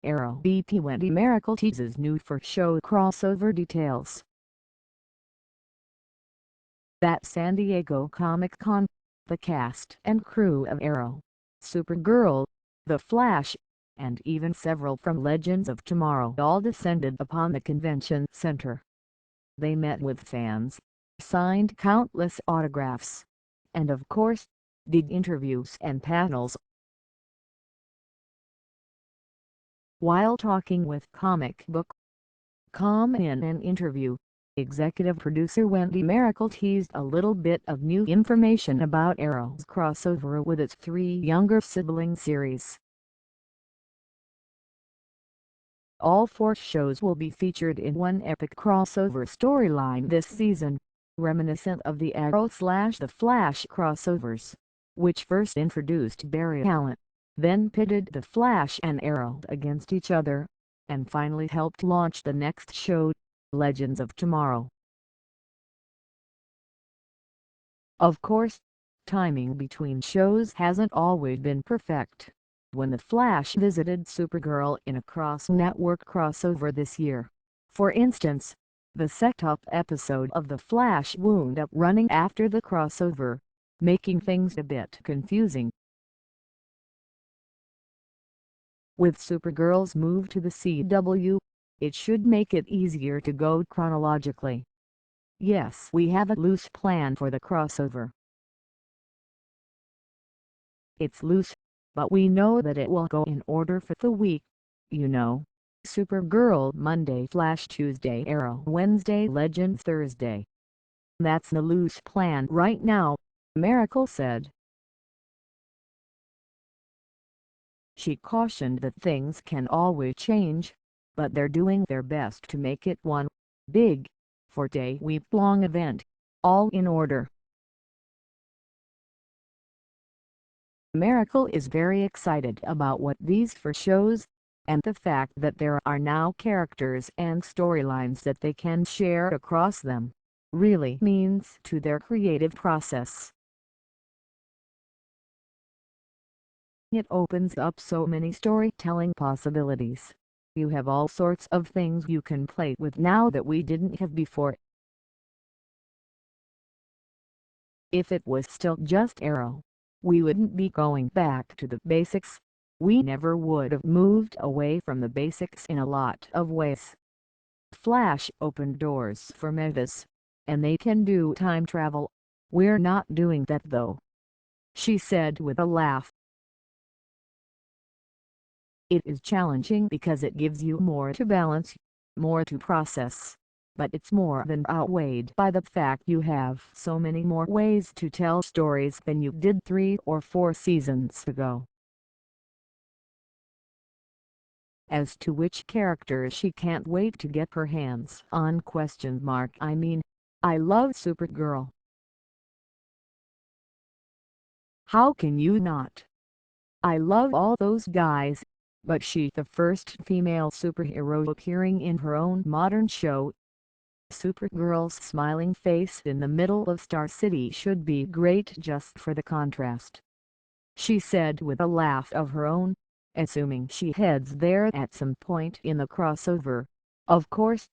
Arrow VP Wendy Mericle teases new for-show crossover details. At San Diego Comic-Con, the cast and crew of Arrow, Supergirl, The Flash, and even several from Legends of Tomorrow all descended upon the convention center. They met with fans, signed countless autographs, and of course, did interviews and panels. While talking with Comic Book Com in an interview, executive producer Wendy Mericle teased a little bit of new information about Arrow's crossover with its three younger sibling series. All four shows will be featured in one epic crossover storyline this season, reminiscent of the Arrow/The Flash crossovers, which first introduced Barry Allen, then pitted The Flash and Arrow against each other, and finally helped launch the next show, Legends of Tomorrow. Of course, timing between shows hasn't always been perfect. When The Flash visited Supergirl in a cross-network crossover this year, for instance, the set-up episode of The Flash wound up running after the crossover, making things a bit confusing. With Supergirl's move to the CW, it should make it easier to go chronologically. Yes, we have a loose plan for the crossover. It's loose, but we know that it will go in order for the week, you know. Supergirl Monday, Flash Tuesday, Arrow Wednesday, Legends Thursday. That's the loose plan right now, Mericle said. She cautioned that things can always change, but they're doing their best to make it one big, 4-day week-long event, all in order. Mericle is very excited about what these four shows, and the fact that there are now characters and storylines that they can share across them, really means to their creative process. It opens up so many storytelling possibilities. You have all sorts of things you can play with now that we didn't have before. If it was still just Arrow, we wouldn't be going back to the basics. We never would have moved away from the basics in a lot of ways. Flash opened doors for metas, and they can do time travel. We're not doing that though, she said with a laugh. It is challenging because it gives you more to balance, more to process, but it's more than outweighed by the fact you have so many more ways to tell stories than you did 3 or 4 seasons ago. As to which characters she can't wait to get her hands on ? I mean, I love Supergirl. How can you not? I love all those guys, but she's the first female superhero appearing in her own modern show. Supergirl's smiling face in the middle of Star City should be great just for the contrast, she said with a laugh of her own, assuming she heads there at some point in the crossover. Of course,